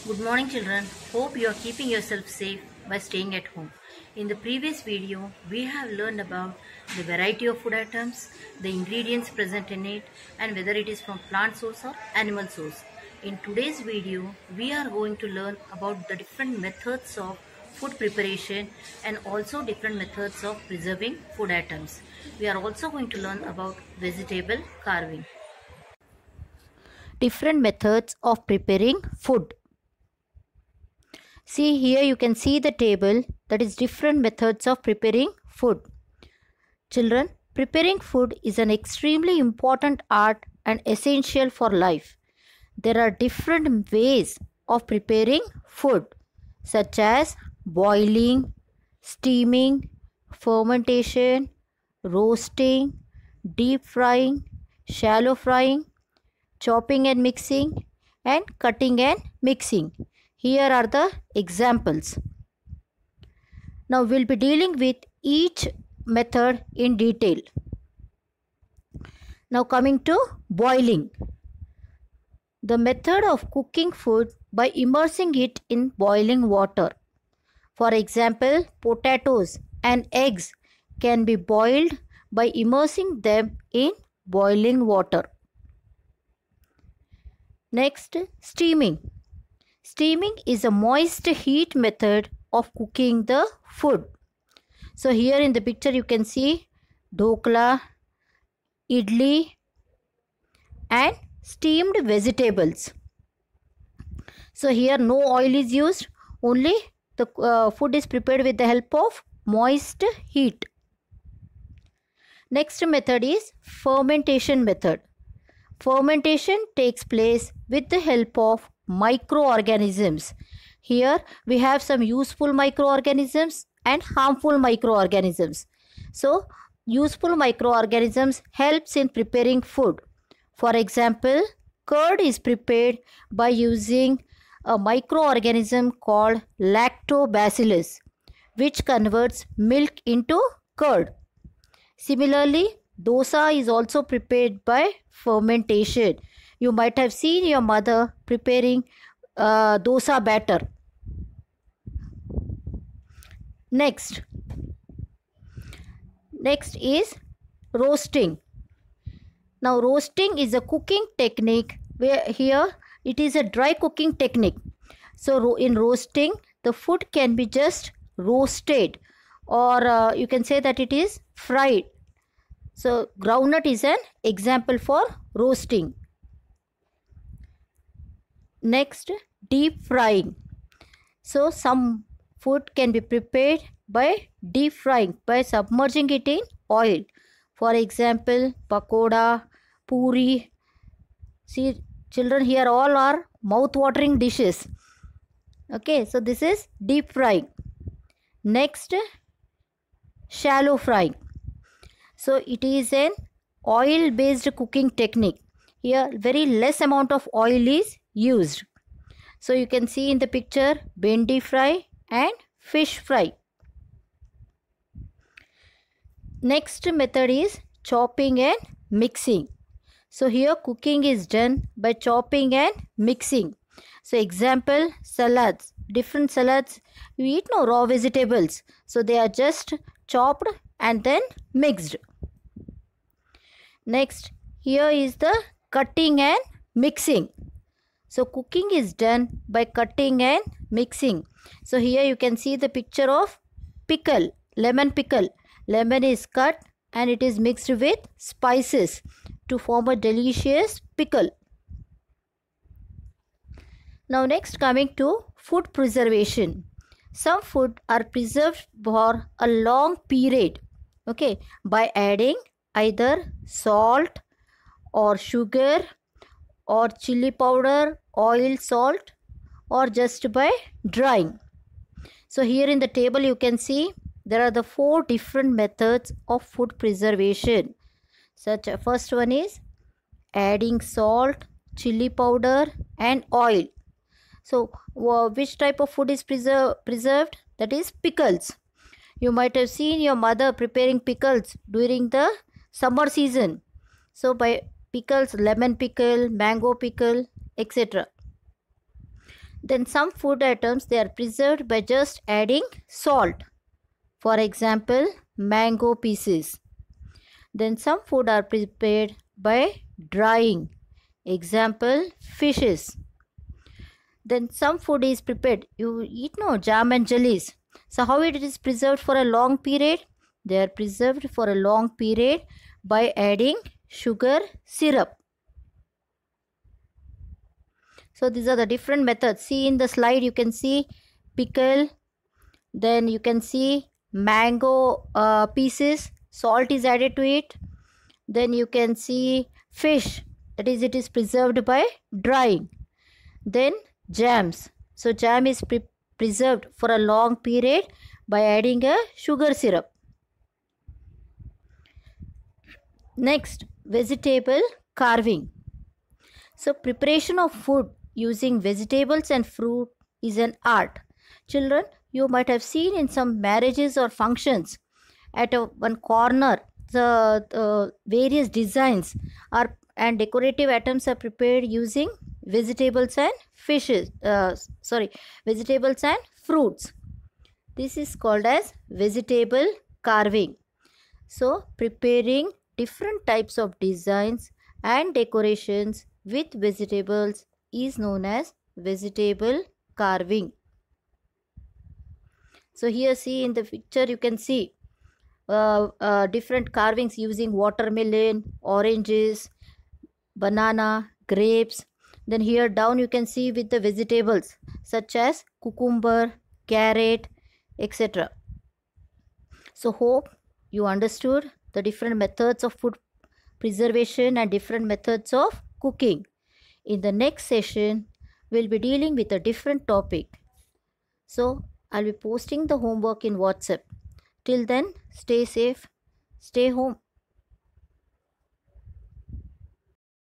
Good morning children. Hope you are keeping yourself safe by staying at home. In the previous video, we have learned about the variety of food items, the ingredients present in it, and whether it is from plant source or animal source. In today's video, we are going to learn about the different methods of food preparation and also different methods of preserving food items. We are also going to learn about vegetable carving. Different methods of preparing food. See here you can see the table, that is different methods of preparing food. Children, preparing food is an extremely important art and essential for life. There are different ways of preparing food such as boiling, steaming, fermentation, roasting, deep frying, shallow frying, chopping and mixing, and cutting and mixing. Here are the examples. Now we'll be dealing with each method in detail. Now coming to boiling. The method of cooking food by immersing it in boiling water. For example, potatoes and eggs can be boiled by immersing them in boiling water. Next, steaming. Steaming is a moist heat method of cooking the food. So here in the picture you can see dhokla, idli and steamed vegetables. So here no oil is used, only the food is prepared with the help of moist heat. Next method is fermentation method. Fermentation takes place with the help of microorganisms. Here we have some useful microorganisms and harmful microorganisms. So useful microorganisms helps in preparing food. For example, curd is prepared by using a microorganism called lactobacillus, which converts milk into curd. Similarly, dosa is also prepared by fermentation. You might have seen your mother preparing dosa batter. Next is roasting. Now roasting is a cooking technique where here it is a dry cooking technique. So in roasting the food can be just roasted, or you can say that it is fried. So groundnut is an example for roasting. Next, deep frying. So some food can be prepared by deep frying, by submerging it in oil. For example, pakoda, puri. See children, here all are mouth-watering dishes. Okay, so this is deep frying. Next, shallow frying. So it is an oil-based cooking technique. Here very less amount of oil is used. So you can see in the picture bendi fry and fish fry. Next method is chopping and mixing. So here cooking is done by chopping and mixing. So example, salads. Different salads, you eat no raw vegetables. So they are just chopped and then mixed. Next, here is the cutting and mixing. So cooking is done by cutting and mixing. So here you can see the picture of pickle, lemon pickle. Lemon is cut and it is mixed with spices to form a delicious pickle. Now next, coming to food preservation. Some food are preserved for a long period, okay, by adding either salt or sugar or chili powder, oil, salt, or just by drying. So here in the table you can see there are the 4 different methods of food preservation. Such first one is adding salt, chili powder and oil. So which type of food is preserved? That is pickles. You might have seen your mother preparing pickles during the summer season. So by pickles, lemon pickle, mango pickle, etc. Then some food items, they are preserved by just adding salt. For example, mango pieces. Then some food are prepared by drying. Example, fishes. Then some food is prepared. You eat no jam and jellies. So how it is preserved for a long period? They are preserved for a long period by adding sugar syrup. So these are the different methods. See in the slide you can see pickle. Then you can see mango pieces. Salt is added to it. Then you can see fish. That is, it is preserved by drying. Then jams. So jam is preserved for a long period by adding a sugar syrup. Next, vegetable carving. So preparation of food using vegetables and fruit is an art. Children, you might have seen in some marriages or functions at one corner the various designs are and decorative items are prepared using vegetables and vegetables and fruits. This is called as vegetable carving. So preparing different types of designs and decorations with vegetables is known as vegetable carving. So here see in the picture you can see different carvings using watermelon, oranges, banana, grapes. Then here down you can see with the vegetables such as cucumber, carrot, etc. So hope you understood the different methods of food preservation and different methods of cooking. In the next session, we'll be dealing with a different topic. So I'll be posting the homework in WhatsApp. Till then, stay safe, stay home.